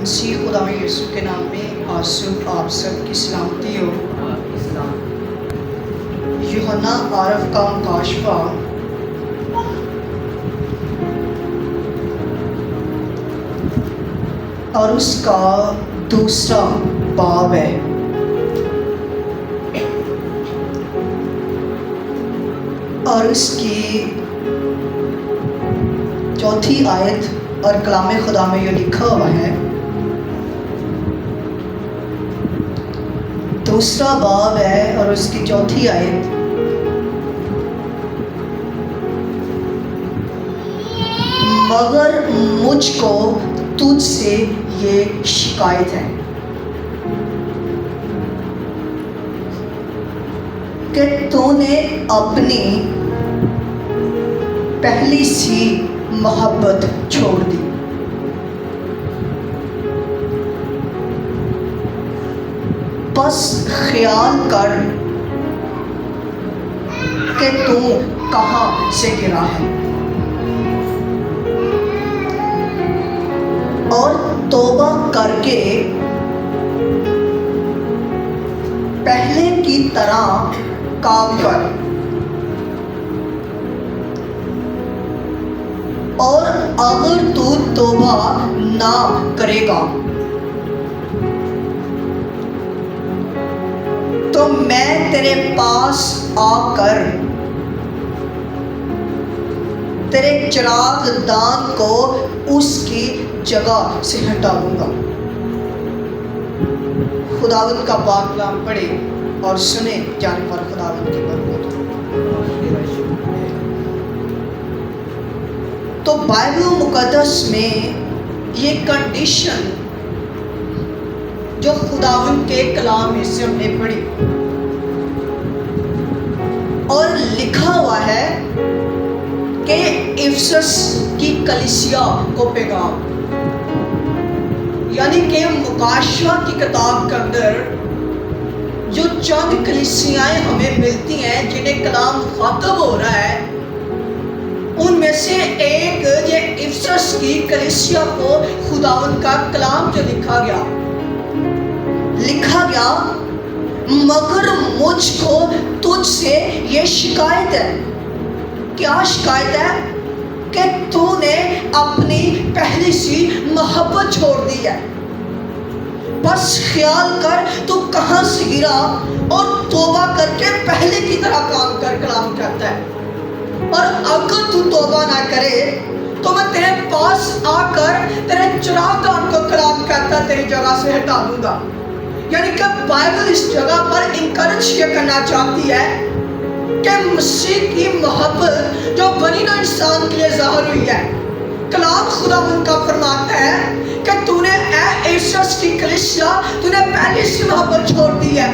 مسیح خدا یسوع کے نام میں آصف آپ سب کی سلامتی ہو۔ یوحنا عارف کا مکاشفہ اور اس کا دوسرا باب ہے۔ اور اس کی چوتھی آیت اور کلام خدا میں یہ لکھا ہوا ہے، دوسرا باب ہے اور اس کی چوتھی آیت، مگر مجھ کو تجھ سے یہ شکایت ہے کہ تو نے اپنی پہلی سی محبت چھوڑ دی۔ بس خیال کر کہ تو کہاں سے گرا ہے اور توبہ کر کے پہلے کی طرح کام کر، اور اگر تو توبہ نہ کرے گا تو میں تیرے پاس آ کر تیرے چراغ دان کو اس کی جگہ سے ہٹا دوں گا۔ خداوند کا پاک کلام پڑھے اور سنے، جان پر خداوند کی برکت ہو۔ تو بائبل مقدس میں یہ کنڈیشن جو خداوند کے کلام میں سے ہم نے پڑھی اور لکھا ہوا ہے کہ افسس کی کلیسیا کو پیغام، یعنی کہ مکاشفہ کی کتاب کے اندر جو چند کلیسیائیں ہمیں ملتی ہیں جنہیں کلام خاطب ہو رہا ہے، ان میں سے ایک یہ افسس کی کلیسیا کو خداوند کا کلام جو لکھا گیا، مگر مجھ کو تجھ سے یہ شکایت ہے۔ کیا شکایت ہے؟ کہ تو نے اپنی پہلی سی محبت چھوڑ دی ہے۔ بس خیال کر تو کہاں سے گرا اور توبہ کر کے پہلے کی طرح کام کر، کلام کہتا ہے۔ اور اگر تو توبہ نہ کرے تو میں تیرے پاس آ کر تیرے چراغ دان کو، کلام کہتا ہے، تیری جگہ سے ہٹا دوں گا۔ یعنی کہ بائبل اس جگہ پر انکرج یہ کرنا چاہتی ہے کہ مسیح کی محبت جو بنی نوع انسان کے لیے ظاہر ہوئی ہے، کلام خدا ان کا فرماتا ہے کہ تو نے اے افسس کی کلیسیا، تو نے پہلی سی محبت چھوڑ دی ہے۔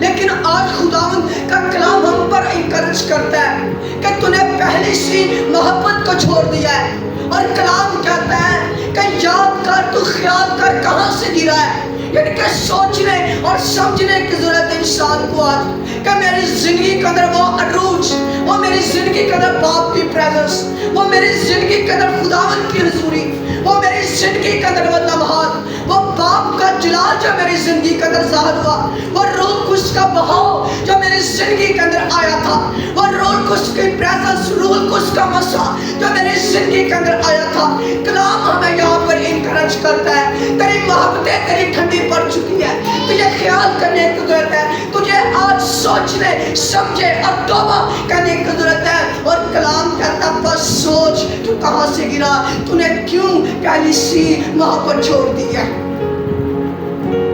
لیکن آج خداوند کا کلام ہم پر انکرج کرتا ہے کہ تو نے پہلی سی محبت کو چھوڑ دیا ہے، اور کلام کہتا ہے کہ یاد کر، تو خیال کر کہاں سے گرا ہے۔ یعنی کہ سوچنے اور سمجھنے کی ضرورت ہے انسان کو آج کہ میری زندگی کے اندر وہ عروج، وہ میری زندگی کے اندر باپ کی پریزنس، وہ میری زندگی کے اندر خداوند کی حضوری، وہ میری زندگی کے اندر وہ لمحات، وہ باپ کا جلال جو میری زندگی کے اندر ظاہر ہوا، وہ روح القدس کا بہاؤ جو میری زندگی کے اندر آیا تھا، وہ روح القدس کی پریزنس، روح القدس کا مسا جو میری زندگی کے اندر آیا تھا۔ کلام ہمیں یہاں پر انکرج کرتا ہے، تیری محبتیں تیری ٹھنڈی پڑ چکی ہے، تجھے خیال کرنے کی ضرورت ہے، تجھے آج سوچنے، سمجھے اور توبہ کرنے کی ضرورت ہے۔ اور کلام کہتا ہے بس سوچ تو کہاں سے گرا، تو نے کیوں پہلی سی محبت چھوڑ دی ہے۔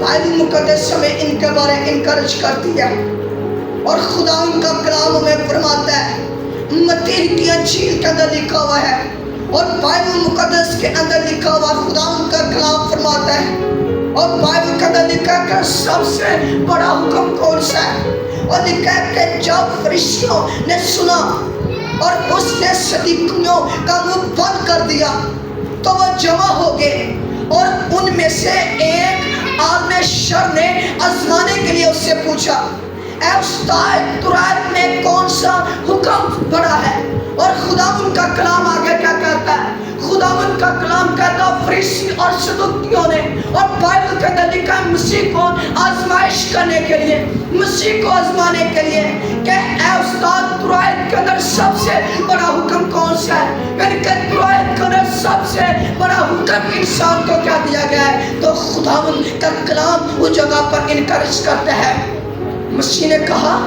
بائبل مقدس ہمیں ان کے بارے انکرج کرتی ہے، اور خدا ان کا کلام ہمیں فرماتا ہے، متی کی انجیل کے اندر لکھا ہوا ہے اور بائبل مقدس کے اندر لکھا ہوا، خدا ان کا کلام فرماتا ہے، اور بائبل کے اندر لکھا ہے کہ سب سے بڑا حکم کون سا ہے، اور لکھا ہے کہ جب فرشتوں نے سنا اور اس نے صدیقیوں کا منہ بند کر دیا تو وہ جمع ہو گئے، اور ان میں سے ایک عالم شر نے آزمانے کے لیے اس سے پوچھا، اے استاد، تورات میں کون سا حکم بڑا ہے؟ اور خداوند کا کلام آگے کیا کہتا ہے؟ خداوند کا کلام کہتا ہے فریسی اور صدوقیوں نے، اور بائبل کے اندر لکھا ہے مسیح کو آزمائش کرنے کے لیے، مسیح کو آزمانے کے لیے کہ اے استاد قرآن کے اندر سب سے بڑا حکم کون سا ہے؟ یعنی کہ قرآن کے اندر سب سے بڑا حکم انسان کو کیا دیا گیا ہے؟ تو خداوند کا کلام اس جگہ پر انکریج کرتا ہے۔ مسیح نے کہا،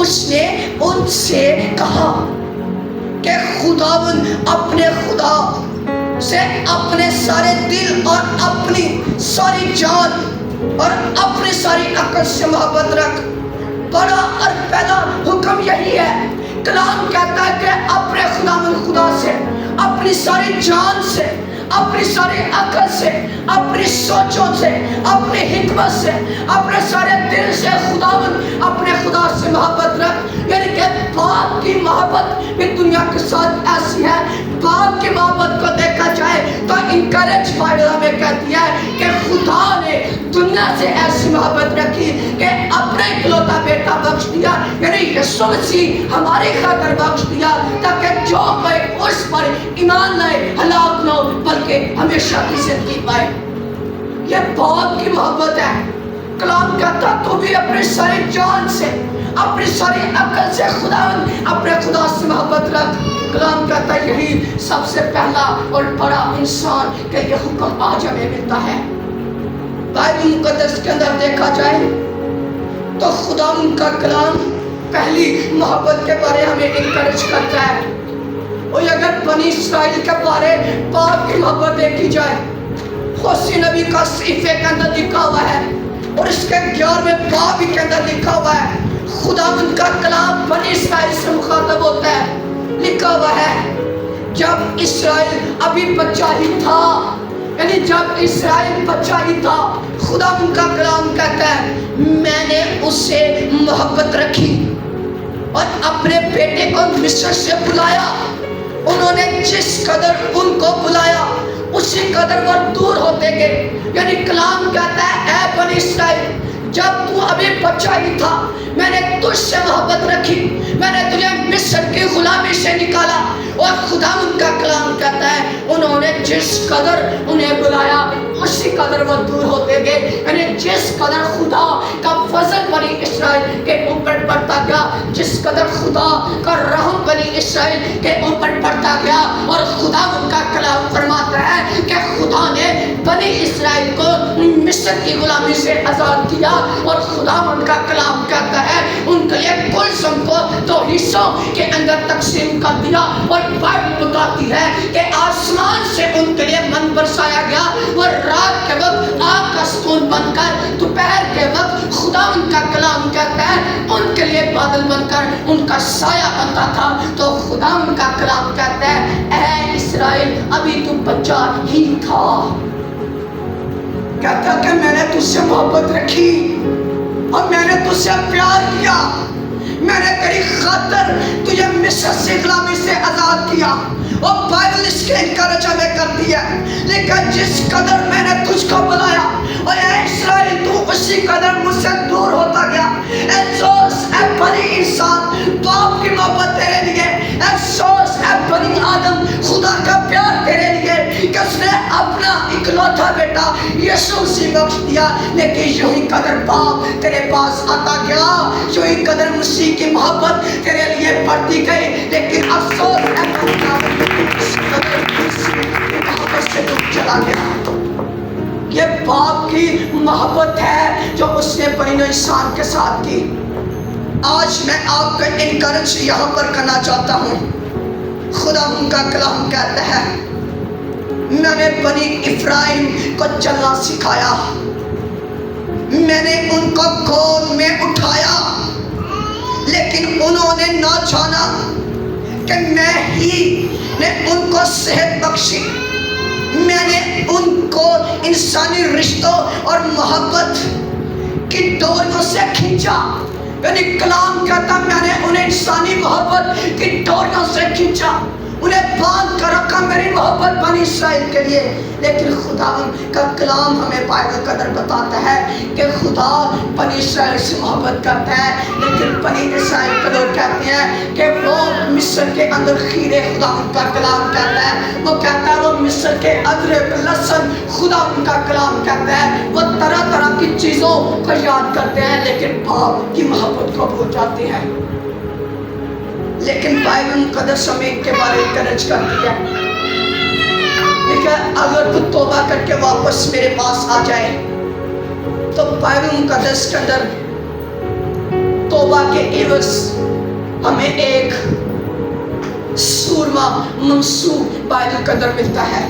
اس نے ان سے کہا کہ خداوند اپنے خدا سے اپنے سارے دل اور اپنی ساری جان اور اپنی ساری عقل سے محبت رکھ۔ بڑا اور پہلا حکم یہی ہے۔ کلام کہتا ہے کہ اپنے خداوند خدا سے، اپنی ساری جان سے، اپنی ساری عقل سے، اپنی سوچوں سے، اپنی حکمت سے، اپنے سارے دل سے خداوند اپنے خدا سے محبت رکھ۔ یعنی کہ باپ کی محبت بھی دنیا کے ساتھ ایسی ہے، باپ کی محبت کو دیکھا جائے تو انکریج بائبل میں کہتی ہے کہ خدا نے دنیا سے ایسی محبت رکھی کہ اپنے اکلوتا بیٹا بخش دیا، یعنی یسوع مسیح ہماری خاطر بخش دیا تاکہ جو کوئی اس پر ایمان لائے ہلاک نہ ہو بلکہ ہمیشہ کی زندگی پائے۔ یہ باپ کی محبت ہے۔ کلام کہتا تو بھی اپنی ساری جان سے، اپنی ساری عقل سے خداوند اپنے خدا سے محبت رکھ۔ کلام کہتا ہے یہی سب سے پہلا اور بڑا انسان کہ یہ حکم آج ہمیں ملتا ہے۔ بائبل مقدس کے اندر دیکھا جائے تو خداوند کا کلام پہلی محبت کے بارے ہمیں انکریج کرتا ہے۔ اور اگر بنی اسرائیل کے بارے باپ کی محبت دیکھی جائے، ہوسی نبی کا صحیفے کے اندر لکھا ہوا ہے اور اس کے 11ویں باب کے اندر لکھا ہوا ہے، خداوند کا کلام بنی اسرائیل سے مخاطب ہوتا ہے۔ لکھا ہوا ہے جب اسرائیل ابھی بچہ ہی تھا، یعنی جب اسرائیل بچہ ہی تھا، خداوند کا کلام کہتا ہے میں نے اس سے محبت رکھی اور اپنے بیٹے کو مصر سے بلایا۔ انہوں نے جس قدر ان کو بلایا اسی قدر وہ دور ہوتے گئے۔ یعنی کلام کہتا ہے اے بنی اسرائیل جب تو ابھی بچہ ہی تھا میں نے تجھ سے محبت رکھی، میں نے تجھے مصر کی غلامی سے نکالا۔ اور خداوند کا کلام کہتا ہے انہوں نے جس قدر انہیں بلایا اسی قدر وہ دور ہوتے گئے۔ یعنی جس قدر خدا کا فضل بنی اسرائیل کے اوپر بڑھتا گیا، جس قدر خدا کا رحم بنی اسرائیل کے اوپر بڑھتا گیا، اور خداوند کا کلام فرماتا ہے کہ خدا نے بنی اسرائیل کو مصر کی غلامی سے آزاد کیا، اور خداوند کا کلام کہتا ہے ان کے لیے کل کو 2 حصوں کے اندر تقسیم کر دیا۔ اور بائبل بتاتی ہے کہ آسمان سے ان کے لیے من برسایا گیا، اور رات کے وقت آگ کا ستون بن کر، دوپہر کے وقت خداوند کا کلام کہتا ہے ان کے لیے بادل بن کر ان کا سایہ بنتا تھا۔ تو خداوند کا کلام کہتا ہے اے اسرائیل ابھی تو بچہ ہی تھا، کہتا کہ میں نے تجھ سے محبت رکھی اور میں نے تجھ سے پیار کیا، میں نے تیری خاطر تجھے مصر سے غلامی سے آزاد کیا۔ اور بائبل اس کے انکریج ہمیں کرتی ہے لیکن جس قدر میں نے تجھ کو بلایا اور اے اسرائیل تو اسی قدر مجھ سے دور ہوتا گیا۔ افسوس اے بنی انسان باپ کی محبت تیرے لیے، افسوس اے بنی آدم خدا کا پیار تیرے لیے کہ اس نے اپنا اکلوتا بیٹا یسوع مسیح بخش دیا۔ لیکن یہی قدر باپ تیرے پاس آتا گیا، یہی قدر مسیح کی محبت تیرے لیے بڑھتی گئی، لیکن افسوس اے بنی آدم اس قدر مسیح کی محبت سے تو چلا گیا۔ یہ باپ کی محبت ہے جو اس نے بنی انسان کے ساتھ کی۔ آج میں آپ کا انکریج یہاں پر کرنا چاہتا ہوں۔ خدا ان کا کلام کہتا ہے میں نے بنی افرائیم کو چلنا سکھایا، میں نے ان کو گود میں اٹھایا، لیکن انہوں نے نہ جانا کہ میں ہی نے ان کو صحت بخشی، میں نے ان کو انسانی رشتوں اور محبت کی ڈوریوں سے کھینچا۔ یعنی کلام کہتا میں نے انہیں انسانی محبت کی ڈوریوں سے کھینچا، انہیں باندھ کر رکھا میری محبت بنی اسرائیل کے لیے. لیکن خداوند کا کلام ہمیں بائبل قدر بتاتا ہے کہ خدا بنی اسرائیل سے محبت کرتا ہے. لیکن بنی اسرائیل کے لوگ کہتے ہیں کہ وہ مصر کے اندر خیرے خداوند کا کلام کہتا ہے. وہ کہتا ہے وہ مصر کے ادرک لہسن خداوند کا کلام کہتا ہے. وہ طرح طرح کی چیزوں کو یاد کرتے ہیں لیکن باپ کی محبت کو بھول جاتے ہیں. لیکن بائبل مقدس ہمیں ان کے بارے میں انکریج کرتی ہے. لیکن اگر تو توبہ کر کے واپس میرے پاس آ جائے تو بائبل مقدس کے اندر توبہ کے عوض ہمیں ایک سورما منصوب بائبل کے اندر ملتا ہے.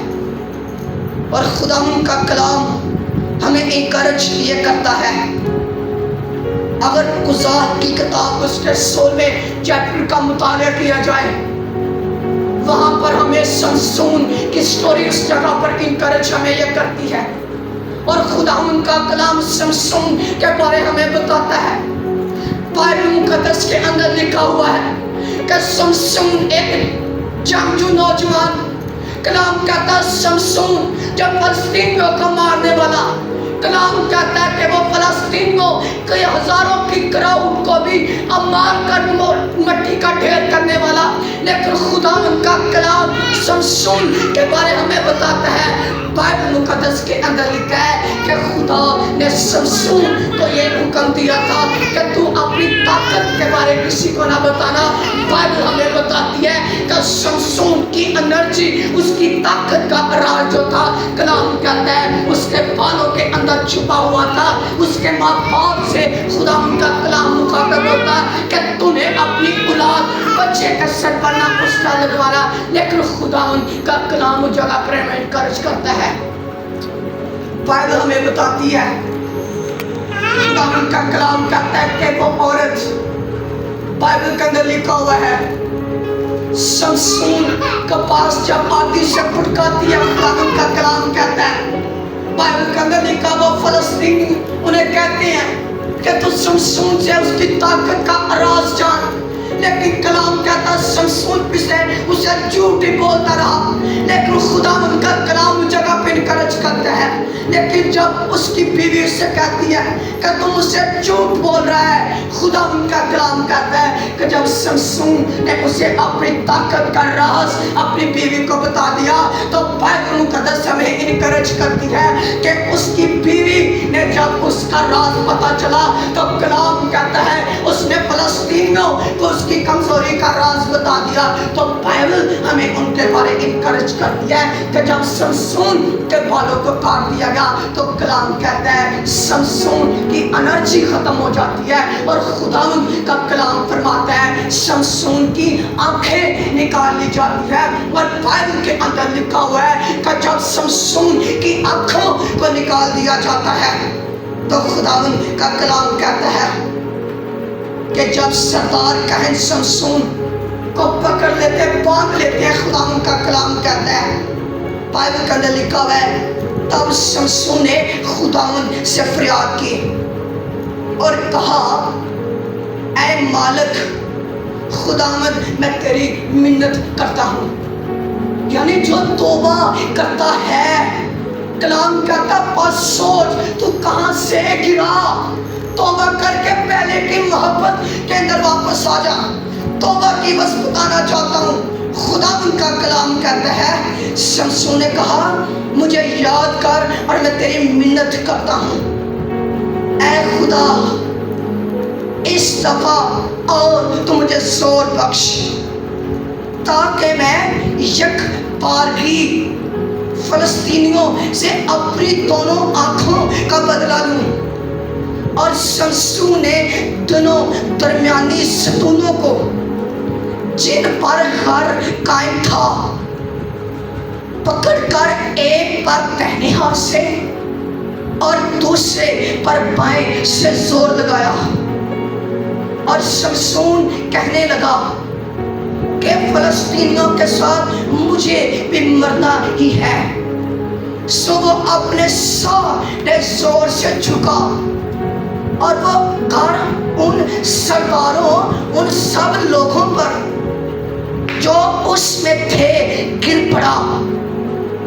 اور خداوند کا کلام ہمیں انکریج یہ کرتا ہے. اگر قضات کی کتاب اس کے 16ویں چیپٹر کا مطالعہ کیا جائے وہاں پر ہمیں سمسون کی سٹوری اس جگہ پر انکریج ہمیں یہ کرتی ہے. اور خداوند کا کلام سمسون کے بارے ہمیں بتاتا ہے. بائبل مقدس کے اندر لکھا ہوا ہے کہ سمسون ایک جنگجو نوجوان. کلام کہتا ہے سمسون جب فلسطینیوں کو مارنے والا. کلام کہتا ہے کہ وہ فلسطینیوں کئی ہزاروں کی کراؤڈ کو بھی مار کر مٹی کا ڈھیر کرنے والا. لیکن خداوند کا کلام سمسون کے بارے ہمیں بتاتا ہے. بائبل مقدس کے اندر لکھا ہے کہ خدا نے سمسون کو یہ حکم دیا تھا کہ تو اپنی طاقت کے بارے کسی کو نہ بتانا. بائبل ہمیں بتاتی ہے کہ سمسون کی انرجی اس کی طاقت کا راز جو تھا کلام کہتا ہے اس کے بالوں کے اندر چھپا ہوا تھا. اس کے ماں باپ سے خدا ان کا کلام مخاطب ہوتا ہے کہ تو نے اپنی اولاد بچے کا سر پر نہ پشتا لگوانا. لیکن خدا ان کا کلام اس جگہ پر ہمیں انکریج کرتا ہے. بائبل ہمیں بتاتی ہے خدا ان کا کلام کہتا ہے کہ وہ عورت بائبل کے اندر لکھا ہوا ہے سمسون کے پاس جب آتی سے پھٹکاتی ہے. خدا ان کا کلام کہتا ہے بائبل کے اندر لکھا وہ فلسطینی انہیں کہتے ہیں کہ تو سمسون سے اس کی طاقت کا راز جان. لیکن کلام کہتا سمسون پچھلے اسے جھوٹ ہی بولتا رہا. لیکن خدا ان کا کلام جگہ پہ انکریج کرتا ہے. لیکن جب اس کی بیوی سے کہتی ہے کہ تم اسے جھوٹ بول رہا ہے خدا ان کا کلام کہتا ہے کہ جب سمسون نے اسے اپنی طاقت کا راز اپنی بیوی کو بتا دیا تو بائبل مقدس ہمیں انکریج کرتی ہے کہ اس کی بیوی نے جب اس کا راز پتا چلا تو کلام کہتا ہے اس نے فلسطینیوں کو اس کی کمزوری کا راز بتا دیا. تو بائبل ہمیں ان کے بارے انکریج کرتی ہے کہ جب سمسون کے بالوں کو کاٹ دیا گیا تو کلام کہتا ہے سمسون کی انرجی ختم ہو جاتی ہے. اور خداوند کا کلام فرماتا ہے سمسون کی آنکھیں نکال لی جاتی ہے. اور بائبل کے اندر لکھا ہوا ہے کہ جب سمسون کی آنکھوں کو نکال دیا جاتا ہے تو خداوند کا کلام کہتا ہے کہ جب سردار کہن سمسون کو پکڑ لیتے باندھ لیتے ہیں. خداوند کا کلام کہتا ہے بائبل کے اندر لکھا ہوا ہے تب سمسون نے خداوند سے فریاد کی اور کہا اے مالک خداوند میں تیری منت کرتا ہوں. یعنی جو توبہ کرتا ہے کلام کہتا بس سوچ تو کہاں سے گرا. توبہ کر کے پہلے کی محبت کے اندر واپس آ جا. توبہ کی بس بتانا چاہتا ہوں. خدا ان کا کلام کہتا ہے شمسون نے کہا مجھے یاد کر اور میں تیری منت کرتا ہوں. اے خدا اس دفعہ اور تو مجھے زور بخش تاکہ میں یک بارگی فلسطینیوں سے اپنی دونوں آنکھوں کا بدلہ لوں. اور شمسون نے دونوں درمیانی ستونوں کو جن پر گھر قائم تھا پکڑ کر ایک پر دہنے ہاتھ سے اور دوسرے پر بائیں سے زور لگایا. اور شمسون کہنے لگا کہ فلسطینیوں کے ساتھ مجھے بھی مرنا ہی ہے. سو وہ اپنے سارے زور سے جھکا اور وہ گھر ان سرداروں ان سب لوگوں پر جو اس میں تھے گر پڑا،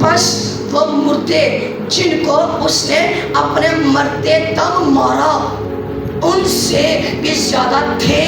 بس وہ مردے جن کو اس نے اپنے مرتے دم مارا ان سے بھی زیادہ تھے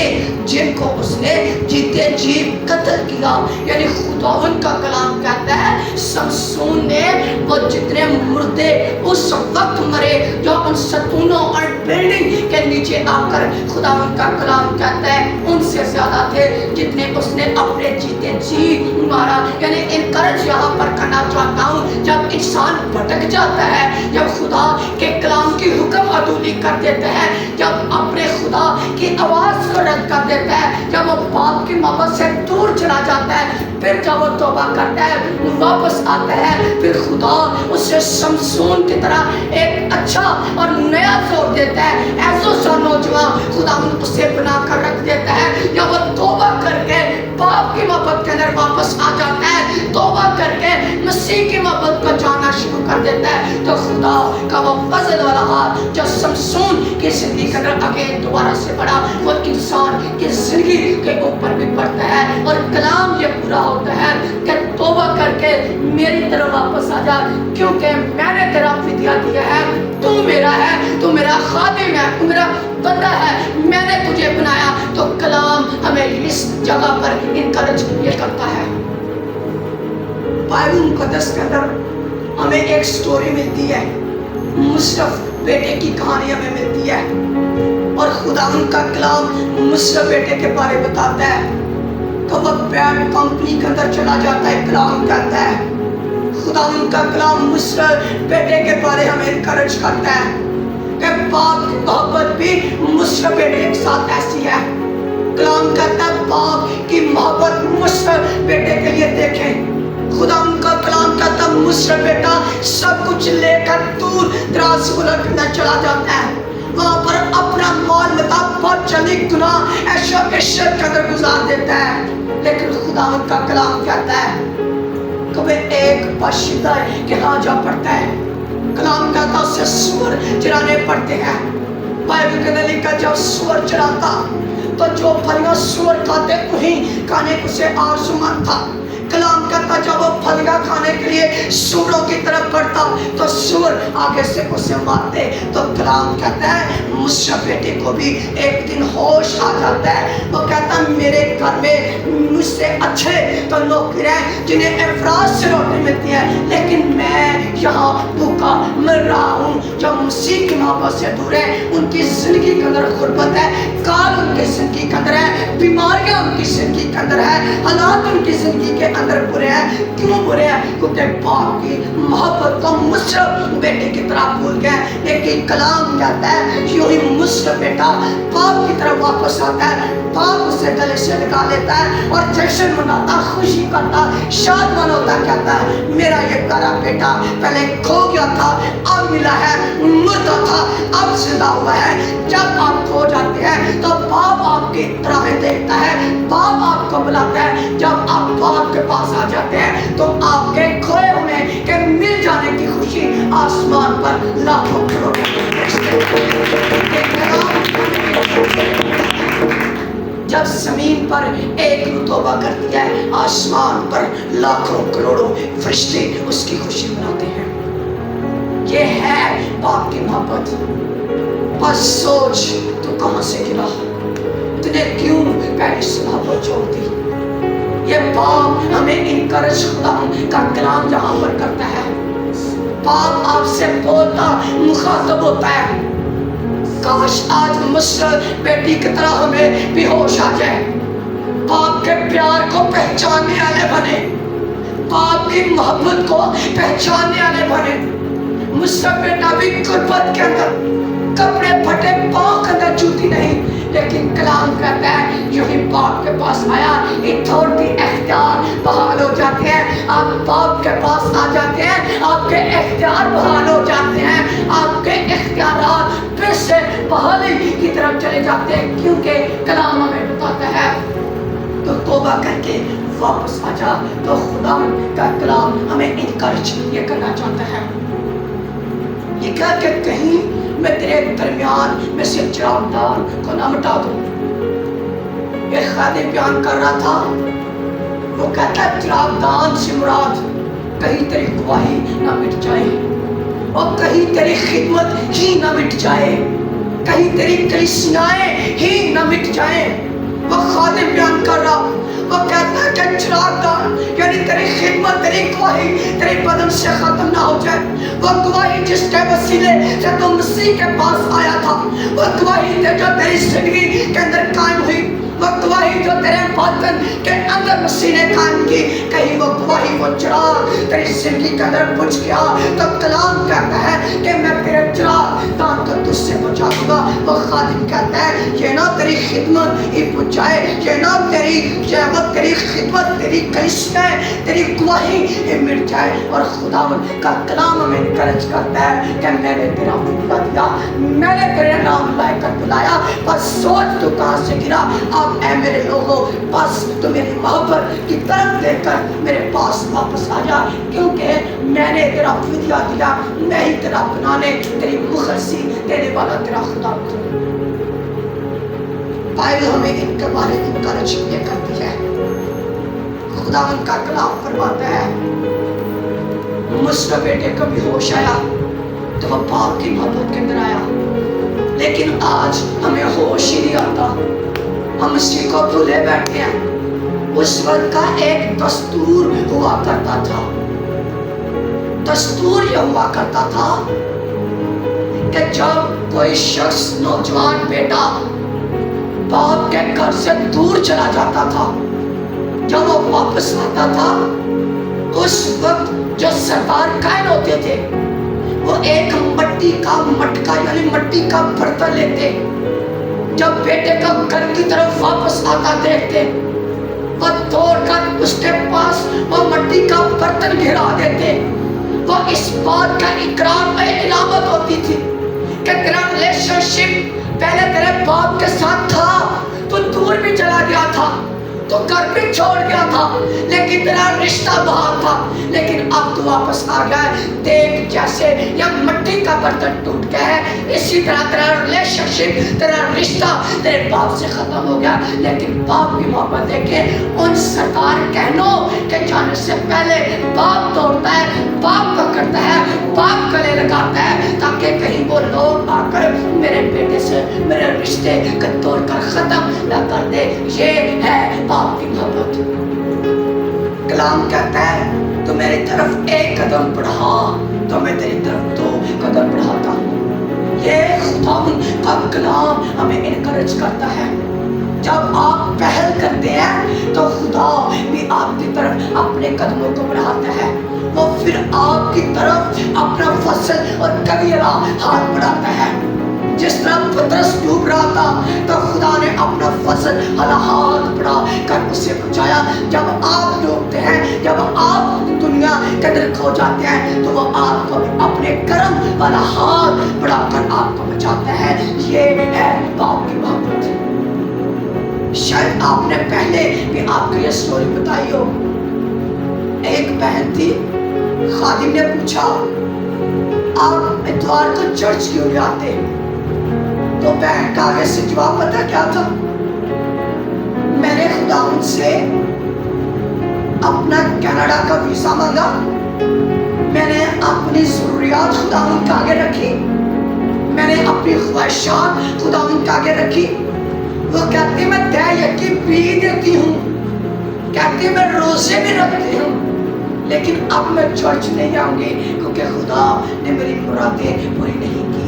جن کو اس نے جیتے جی قتل کیا۔ یعنی خداوند کا کلام کہتا ہے سمسون نے وہ جتنے مردے اس وقت مرے جو ان ستونوں اور بلڈنگ کے نیچے آ کر، خداوند کا کلام کہتا ہے ان سے زیادہ تھے جتنے اس نے اپنے جیتے جی مارا۔ یعنی انکرج یہاں پر کرنا چاہتا ہوں، جب انسان بھٹک جاتا ہے، جب خدا کے کلام کی حکم عدولی کر دیتا ہے، جب اپنے خدا کی آواز کو رد کر دیتا ہے، جب وہ باپ کی محبت سے دور چلا جاتا ہے، پھر جب وہ توبہ کرتا ہے واپس آتا ہے، پھر خدا اسے شمشون کی طرح ایک اچھا اور نیا زور دیتا ہے۔ ایسا سا نوجوان خدا اسے بنا کر رکھ دیتا ہے، جب وہ توبہ کر کے باپ کی محبت کے اندر واپس آ جاتا ہے، توبہ کر کے مسیح کی محبت کو جانا شروع کر دیتا ہے، تو خدا کا وہ فضل والا ہاتھ جو شمشون کی زندگی کے اندر اگین دوبارہ سے بڑھا، وہ انسان کی زندگی کے اوپر بھی بڑھتا ہے۔ اور کلام یہ پورا ہوتا ہے کہ توبہ کر کے میری طرف واپس آ جا، کیونکہ میں نے تیرا فدیہ دیا ہے، تو میرا ہے، تو میرا خادم ہے، تو میرا بندہ ہے، میں نے تجھے بنایا۔ تو کلام ہمیں اس جگہ پر انکرج یہ کرتا ہے۔ بائبل مقدس کے اندر ہمیں ایک سٹوری ملتی ہے، مصرف بیٹے کی کہانی ہمیں ملتی ہے، اور خداوند کا کلام مصرف بیٹے کے بارے بتاتا ہے کہ وہ بیڈ کمپنی کے اندر چلا جاتا ہے۔ کلام کہتا ہے، خداوند کا کلام مصرف بیٹے کے بارے ہمیں انکرج کرتا ہے کہ باپ کی محبت بھی مصرف بیٹے کے ساتھ ایسی ہے۔ کلام کہتا ہے باپ کی محبت مصرف بیٹے کے لیے دیکھیں۔ خداوند کا کلام کہتا ہے مصرف بیٹا سب کچھ لے کر دور دراز ملک میں چلا جاتا ہے، وہاں پر اپنا مال متا بہت چلی گناہ عیش و عشرت کے اندر گزار دیتا ہے۔ لیکن خداوند کا کلام کہتا ہے کبھی ایک باشندہ کے ہاں جا پڑتا ہے، کلام کہتا ہے اسے سور چرانے پڑتے ہیں۔ بائبل کے اندر لکھا جب سور چراتا تو جو پھلیاں سور کھاتے وہیں کھانے کو سے آرزومند تھا۔ کلام کہتا جب وہ پھلیاں کھانے کے لیے سوروں کی طرف بڑھتا تو سور آگے سے اسے مارتے۔ تو کلام کہتا ہے مصرف بیٹے کو بھی ایک دن ہوش آ جاتا ہے، وہ کہتا ہے میرے گھر میں مجھ سے اچھے تو لوگ ہیں جنہیں افراط سے روٹی ملتی ہے، لیکن میں یہاں بھوکا مر رہا ہوں۔ جو مسیح کی محبت سے دور ہے ان کی زندگی کے اندر غربت ہے، کال ان کی زندگی کے اندر ہے، بیماریاں ان کی زندگی کے اندر ہے، حالات ان کی زندگی کے اندر برے ہیں۔ کیوں برے ہیں؟ کیونکہ باپ کی محبت کو مصرف بیٹے کی طرح بھول گئے۔ لیکن کلام کہتا ہے یوں ہی مصرف بیٹا باپ کی طرف واپس آتا ہے، باپ اسے گلے سے لگا لیتا ہے اور جشن مناتا، خوشی کرتا، شادمان ہوتا، کہتا ہے میرا یہ پیارا بیٹا پہلے کھو گیا تھا اب ملا ہے، مردہ تھا اب زندہ ہوا ہے۔ جب آپ کھو جاتے ہیں تو باپ آپ کی طرح دیکھتا ہے، باپ آپ کو بلاتا ہے۔ جب آپ باپ کے پاس آ جاتے ہیں تو آپ کے کھوئے ہونے کے مل جانے کی خوشی آسمان پر لاکھوں کروڑوں جب زمین پر ایک روح توبہ کرتی ہے، آسمان پر لاکھوں کروڑوں فرشتے اس کی خوشی مناتے ہیں۔ یہ ہے باپ کی محبت۔ بس سوچ تو کہاں سے گرا، تجھے کیوں پہلی سے محبت چھوڑ دی۔ یہ باپ ہمیں انکرج خدا کا کلام جہاں پر کرتا ہے، باپ آپ سے بولتا مخاطب ہوتا ہے۔ کاش آج مصرف بیٹی کی طرح ہمیں بھی ہوش آ جائے، باپ کے پیار کو پہچاننے والے بنے، باپ کی محبت کو پہچاننے والے بنے۔ مصرف بیٹا بھی غربت کے اندر کپڑے پھٹے پاؤں کے اندر جوتی نہیں، لیکن کلام کہتا ہے یوں ہی باپ کے پاس آیا، اتھارٹی اختیار بحال ہو جاتے ہیں۔ آپ باپ کے پاس آ جاتے ہیں، آپ کے اختیار بحال ہو جاتے ہیں، آپ کے اختیارات پھر سے بحالی کی طرف چلے جاتے ہیں، کیونکہ کلام ہمیں بتاتا ہے تو توبہ کر کے واپس آ جا۔ تو خدا کا کلام ہمیں انکرج یہ کرنا چاہتا ہے، یہ کہا کہ کہیں میں تیرے درمیان میں سے چراغدار کو نہ مٹا دوں۔ یہ خادم بیان کر رہا تھا وہ کہتا ہے چراغ دان سے مراد کہیں تیری گواہی نہ مٹ جائے، اور کہیں تیری خدمت ہی نہ مٹ جائے، کہیں تیری کلیسیائیں ہی نہ مٹ جائیں۔ وہ خادم بیان کر رہا، وہ کہتا ہے کہ چراغ دان یعنی تیری خدمت، تیری گواہی تیرے بدن سے ختم نہ ہو جائے۔ وہ گواہی جس کے وسیلے سے تو مسیح کے پاس آیا تھا، وہ گواہی جو تیری زندگی کے اندر قائم ہوئی، وہ گواہی جو تیرے باطن کے اندر مسیح نے قائم کی، کہیں وہ گواہی وہ چراغ تیری زندگی کے اندر بجھ گیا تو کلام کہتا ہے کہ میں تیرے چراغ دان کو تجھ سے بجھا دوں گا۔ وہ خادم کہتا ہے یہ نہ تیری خدمت ہی بجھ جائے، یہ نہ تیری خدمت، تیری کلیسیاں، تیری گواہی ہی مٹ جائے۔ اور خداوند کا کلام ہمیں انکرج کرتا ہے کہ میں نے تیرا وعدہ دیا، میں نے تیرے نام لے کر بلایا، بس سوچ تو کہاں سے گرا۔ اب اے میرے لوگوں بس تو میری محبت کی طرف لے کر میرے پاس واپس آ جا، کیونکہ میں نے تیرا وعدہ دیا، میں ہی تیرا بنانے، تیری مخلصی دینے والا تیرا خدا ہوں۔ بائبل ہمیں ان کے بارے میں انکرج یہ کرتی ہے، خدا ان کا کلام فرماتا ہے مجھ کا بیٹے کبھی ہوش آیا تو وہ باپ کی محبت کے اندر آیا، لیکن آج ہمیں ہوش ہی نہیں آتا، ہم اسی کو بھولے بیٹھے ہیں۔ اس وقت کا ایک دستور ہوا کرتا تھا، دستور یہ ہوا کرتا تھا کہ جب کوئی شخص نوجوان بیٹا باپ کے گھر سے دور چلا جاتا تھا، جب وہ واپس آتا تھا، اس وقت جو سردار کائن ہوتے تھے وہ ایک مٹی کا مٹکا یعنی مٹی کا برتن لیتے، جب بیٹے کا گھر کی طرف واپس آتا دیکھتے وہ توڑ کر اس کے پاس وہ مٹی کا برتن گھرا دیتے۔ وہ اس بات کا اقرار میں علامت ہوتی تھی کہ تیرا ریلیشن شپ پہلے تیرے باپ کے ساتھ تھا، تو دور بھی چلا گیا تھا، تو گھر بھی چھوڑ گیا تھا، لیکن تیرا رشتہ باہر تھا، لیکن اب تو واپس آ گیا ہے۔ دیکھ جیسے یہ مٹی کا برتن ٹوٹ گیا ہے، اسی طرح تیرا ریلیشن شپ، تیرا رشتہ تیرے باپ سے ختم ہو گیا، لیکن باپ کی محبت دیکھیں ان سردار کہنوں کے جانے سے پہلے باپ توڑتا ہے، باپ پکڑتا ہے، باپ گلے لگاتا ہے، تاکہ کہیں وہ لوگ آ کر میرے بیٹے سے میرے رشتے کو توڑ کر ختم نہ کر دے۔ یہ ہے باپ کی محبت۔ کلام کہتا ہے تو میری طرف ایک قدم بڑھا تو میں تیری طرف دو قدم بڑھاتا ہوں۔ یہ خداوند کا کلام ہمیں انکرج کرتا ہے، جب آپ پہل کرتے ہیں تو خدا بھی آپ کی طرف اپنے قدموں کو بڑھاتا ہے، وہ پھر آپ کی طرف اپنا فضل اور کبیرہ ہاتھ بڑھاتا ہے۔ جس طرح پترس ڈوب رہا تھا تو خدا نے اپنا فضل والا ہاتھ بڑھا کر اسے بچایا۔ جب آپ ڈوبتے ہیں، جب آپ دنیا کے اندر کھو جاتے ہیں تو وہ آپ کو اپنے کرم والا ہاتھ بڑھا کر آپ کو بچاتا ہے۔ یہ ہے باپ کی محبت۔ شاید آپ نے پہلے بھی آپ کو یہ سٹوری بتائی ہو، ایک بہن تھی، خادم نے پوچھا آپ اتوار کو چرچ کیوں نہیں آتے؟ تو بہن کا آگے سے جواب پتا کیا تھا؟ میں نے خداوند سے اپنا کینیڈا کا ویزا مانگا، میں نے اپنی ضروریات خداوند کے آگے رکھی، میں نے اپنی خواہشات خداوند کے آگے رکھی۔ وہ کہتی میں دے یقین بھی دیتی ہوں، کہتی میں روزے بھی رکھتی ہوں، لیکن اب میں چرچ نہیں آؤں گی کیونکہ خدا نے میری مرادیں پوری نہیں کی۔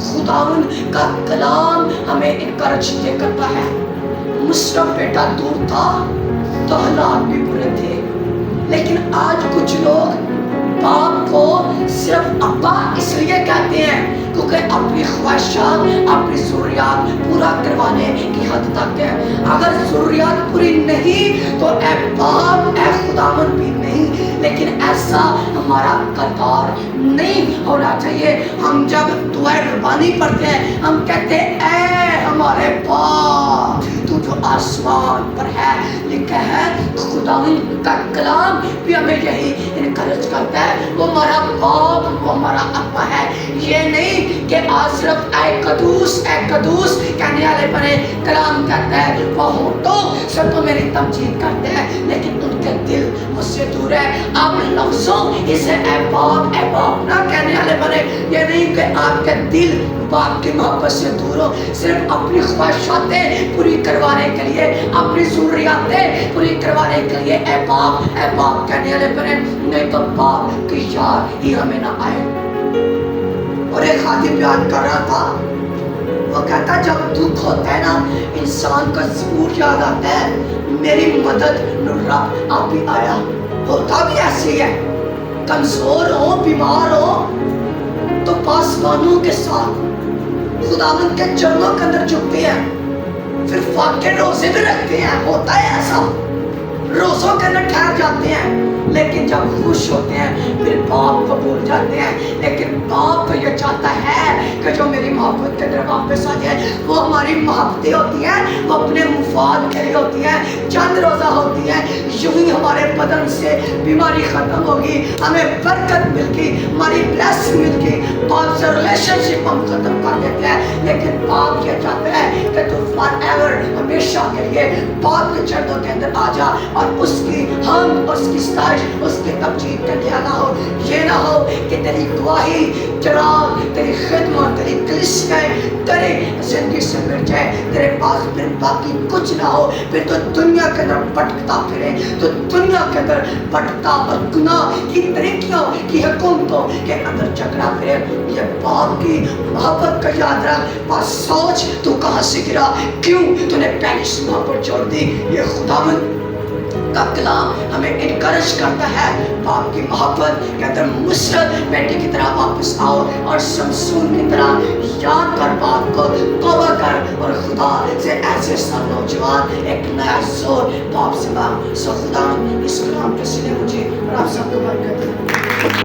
خداوند کا کلام ہمیں انکرج یہ کرتا ہے۔ مصرف بیٹا دور تھا تو حالات بھی برے تھے، لیکن آج کچھ لوگ باپ کو صرف ابا اس لیے کہتے ہیں کیونکہ اپنی خواہشات، اپنی ضروریات پورا کروانے کی حد تک ہے۔ اگر ضروریات پوری نہیں تو اے باپ، اے خداوند بھی نہیں، لیکن ایسا ہمارا کردار نہیں ہونا چاہیے۔ ہم جب دعائے ربانی پڑھتے ہیں ہم کہتے ہیں اے ہمارے باپ تو جو آسمان پر ہے، لکھا ہے خداوند کا کلام بھی ہمیں یہی انکرج کرتا ہے، وہ ہمارا باپ، وہ ہمارا ابا ہے۔ یہ نہیں کہ آج صرف اے قدوس کہنے والے بنے کلام کرتا ہے، وہ ہونٹوں سے تو میری تمجید کرتے ہیں لیکن ان کے دل مجھ سے دور ہے۔ آپ لفظوں اسے اے باپ نہ کہنے والے بنے، یہ نہیں کہ آپ کے دل باپ کی محبت سے دور ہو، صرف اپنی خواہشاتیں پوری کروانے کے لیے، اپنی ضروریاتیں پوری کروانے کے لیے اے باپ کہنے والے بنے، نہیں تو باپ کی یاد ہی ہمیں نہ آئے۔ اور ایک خادم بیان کر رہا تھا، وہ کہتا جب دکھ ہوتا ہے نا انسان کا ضرور یاد آتا ہے میری مدد رب آپ ہی آیا۔ ہوتا بھی ایسے ہے، کمزور ہو بیمار ہو تو پاسبانوں کے ساتھ خداوند کے چرنوں کے اندر جھکتے ہیں، پھر واقع روزے بھی رکھتے ہیں، ہوتا ہے ایسا، روزوں کے اندر ٹھہر جاتے ہیں، لیکن جب خوش ہوتے ہیں پھر باپ کو بھول جاتے ہیں۔ لیکن باپ تو یہ چاہتا ہے کہ جو میری محبت کے اندر واپس آ جائے، وہ ہماری محبتیں ہوتی ہیں وہ اپنے مفاد کے لیے ہوتی ہیں، چند روزہ ہوتی ہیں، یوں ہی ہمارے بدن سے بیماری ختم ہوگی، ہمیں برکت مل گی، ہماری بلیسنگ مل گی، باپ سے ریلیشن شپ ہم ختم کر دیتے ہیں۔ لیکن باپ یہ چاہتا ہے کہ تو فار ایور ہمیشہ کے لیے باپ کے چرنوں کے اندر آ جا، اور اس کی حمد، اس کی ستائش، اس کی تمجید کا کیا نہ ہو، یہ نہ ہو کہ تیری گواہی چراغ، تیری خدمت، تیری کلیسیاں تیری زندگی سے مٹ جائے، تیرے پاس پھر باقی کچھ نہ ہو، پھر تو دنیا کے اندر بھٹکتا پھرے، تو دنیا کے اندر بھٹکتا اور گناہ کی طریقوں کی حکومتوں کے اندر چکرا پھرے۔ یہ باپ کی محبت کا یاد رکھ، بس سوچ تو کہاں سے گرا، کیوں تو نے پہلی سے محبت چھوڑ دی۔ یہ خداوند کا کلام ہمیں انکرج کرتا ہے باپ کی محبت کے اندر مسرت بیٹے کی طرح واپس آؤ، اور شمشون کی طرح یاد کر باپ کو، توبہ کر، اور خدا سے ایسے سب نوجوان ایک نیا زور باپ سے مانگ۔ سو خدا اس کلام کے سنے مجھے اور آپ سب کو برکت دے۔